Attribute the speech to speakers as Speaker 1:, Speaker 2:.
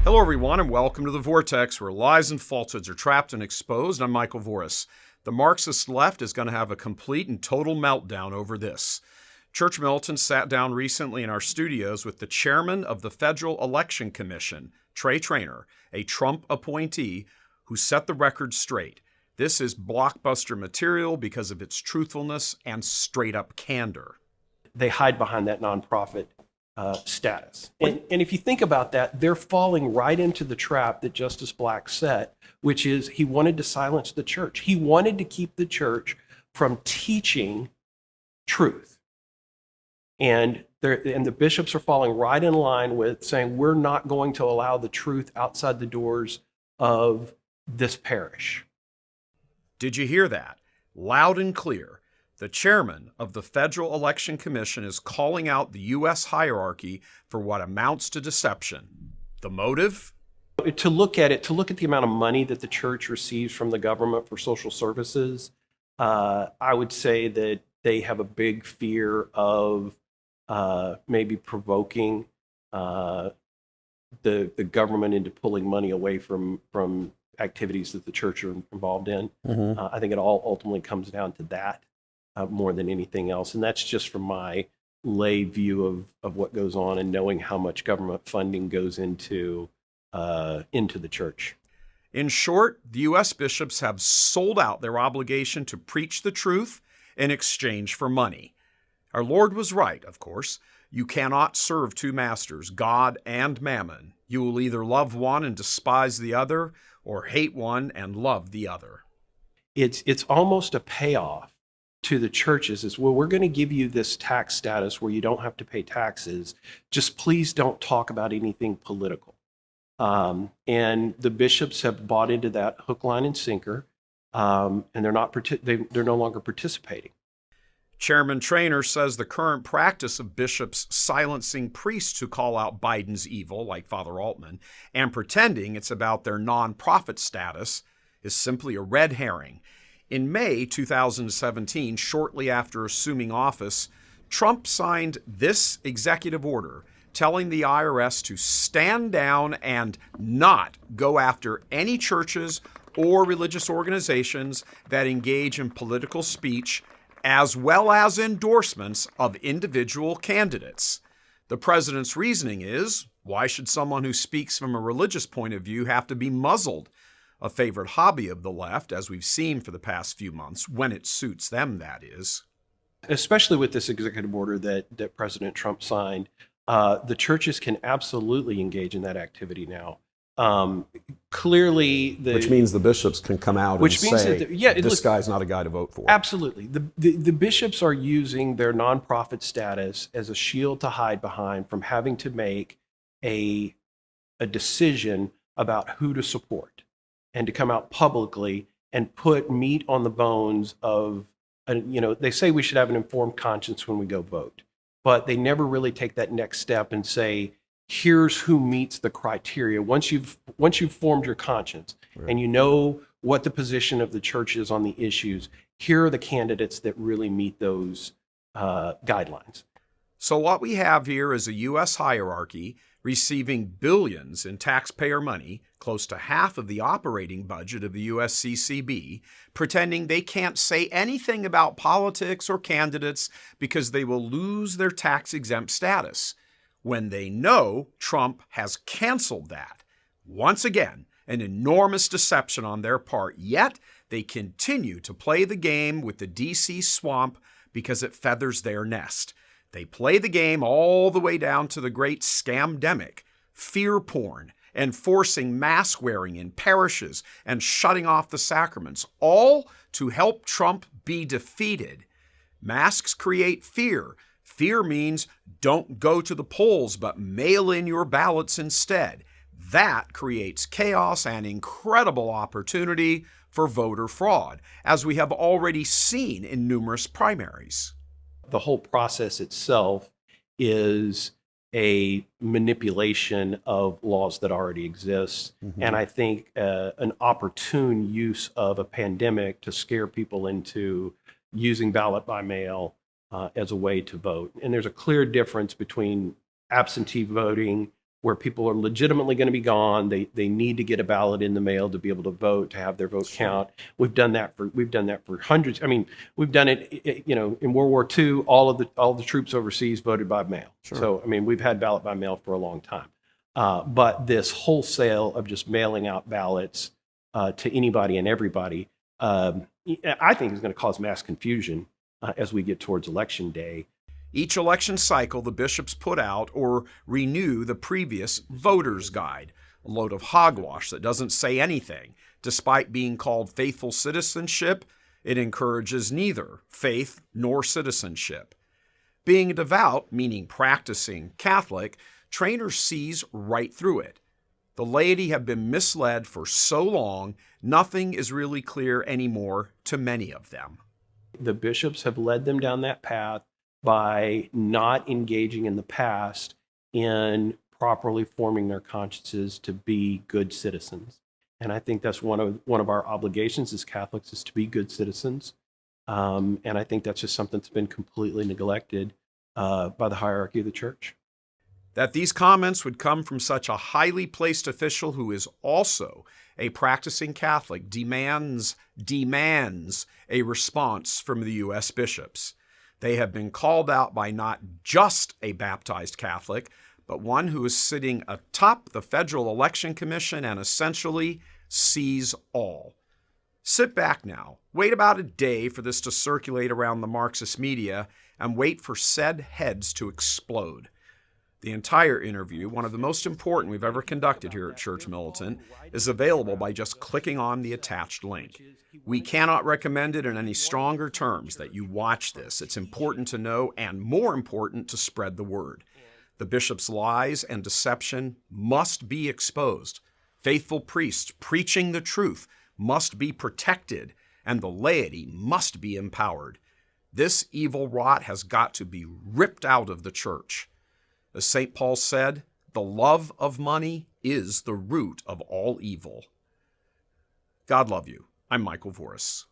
Speaker 1: Hello, everyone, and welcome to the Vortex, where lies and falsehoods are trapped and exposed. I'm Michael Voris. The Marxist left is going to have a complete and total meltdown over this. Church Militant sat down recently in our studios with the chairman of the Federal Election Commission, Trey Traynor, a Trump appointee, who set the record straight. This is blockbuster material because of its truthfulness and straight-up candor.
Speaker 2: They hide behind that nonprofit status. And if you think about that, they're falling right into the trap that Justice Black set, which is he wanted to silence the church. He wanted to keep the church from teaching truth. And the bishops are falling right in line with saying, we're not going to allow the truth outside the doors of this parish.
Speaker 1: Did you hear that? Loud and clear. The chairman of the Federal Election Commission is calling out the U.S. hierarchy for what amounts to deception. The motive?
Speaker 2: To look at the amount of money that the church receives from the government for social services, I would say that they have a big fear of maybe provoking the government into pulling money away from activities that the church are involved in. I think it all ultimately comes down to that. More than anything else. And that's just from my lay view of what goes on and knowing how much government funding goes into the church.
Speaker 1: In short, the U.S. bishops have sold out their obligation to preach the truth in exchange for money. Our Lord was right, of course. You cannot serve two masters, God and mammon. You will either love one and despise the other, or hate one and love the other.
Speaker 2: It's almost a payoff to the churches is, well, we're going to give you this tax status where you don't have to pay taxes. Just please don't talk about anything political. And the bishops have bought into that hook, line, and sinker, and they're no longer participating.
Speaker 1: Chairman Traynor says the current practice of bishops silencing priests who call out Biden's evil, like Father Altman, and pretending it's about their nonprofit status is simply a red herring. In May 2017, shortly after assuming office, Trump signed this executive order telling the IRS to stand down and not go after any churches or religious organizations that engage in political speech, as well as endorsements of individual candidates. The president's reasoning is, why should someone who speaks from a religious point of view have to be muzzled? A favorite hobby of the left, as we've seen for the past few months, when it suits them, that is.
Speaker 2: Especially with this executive order that President Trump signed, the churches can absolutely engage in that activity now. Clearly,
Speaker 3: which means the bishops can come out and say, this guy's not a guy to vote for.
Speaker 2: Absolutely. The bishops are using their nonprofit status as a shield to hide behind from having to make a decision about who to support, and to come out publicly and put meat on the bones of, they say we should have an informed conscience when we go vote, but they never really take that next step and say, here's who meets the criteria. Once you've formed your conscience, right, and you know what the position of the church is on the issues, here are the candidates that really meet those guidelines.
Speaker 1: So what we have here is a U.S. hierarchy receiving billions in taxpayer money, close to half of the operating budget of the USCCB, pretending they can't say anything about politics or candidates because they will lose their tax-exempt status, when they know Trump has canceled that. Once again, an enormous deception on their part, yet they continue to play the game with the D.C. swamp because it feathers their nest. They play the game all the way down to the great scamdemic, fear porn, enforcing mask wearing in parishes and shutting off the sacraments, all to help Trump be defeated. Masks create fear. Fear means don't go to the polls, but mail in your ballots instead. That creates chaos and incredible opportunity for voter fraud, as we have already seen in numerous primaries.
Speaker 2: The whole process itself is a manipulation of laws that already exist. Mm-hmm. And I think an opportune use of a pandemic to scare people into using ballot by mail as a way to vote. And there's a clear difference between absentee voting, where people are legitimately going to be gone. They need to get a ballot in the mail to be able to vote, to have their vote count. We've done that for hundreds. I mean, we've done it. You know, in World War II, all of the troops overseas voted by mail. Sure. So I mean, we've had ballot by mail for a long time. But this wholesale of just mailing out ballots to anybody and everybody, I think is going to cause mass confusion as we get towards election day.
Speaker 1: Each election cycle, the bishops put out or renew the previous voter's guide, a load of hogwash that doesn't say anything. Despite being called faithful citizenship, it encourages neither faith nor citizenship. Being devout, meaning practicing Catholic, Traynor sees right through it. The laity have been misled for so long, nothing is really clear anymore to many of them.
Speaker 2: The bishops have led them down that path by not engaging in the past in properly forming their consciences to be good citizens. And I think that's one of our obligations as Catholics, is to be good citizens. And I think that's just something that's been completely neglected by the hierarchy of the church.
Speaker 1: That these comments would come from such a highly placed official who is also a practicing Catholic demands a response from the U.S. bishops. They have been called out by not just a baptized Catholic, but one who is sitting atop the Federal Election Commission and essentially sees all. Sit back now, wait about a day for this to circulate around the Marxist media, and wait for said heads to explode. The entire interview, one of the most important we've ever conducted here at Church Militant, is available by just clicking on the attached link. We cannot recommend it in any stronger terms that you watch this. It's important to know, and more important, to spread the word. The bishop's lies and deception must be exposed. Faithful priests preaching the truth must be protected, and the laity must be empowered. This evil rot has got to be ripped out of the church. As St. Paul said, the love of money is the root of all evil. God love you. I'm Michael Voris.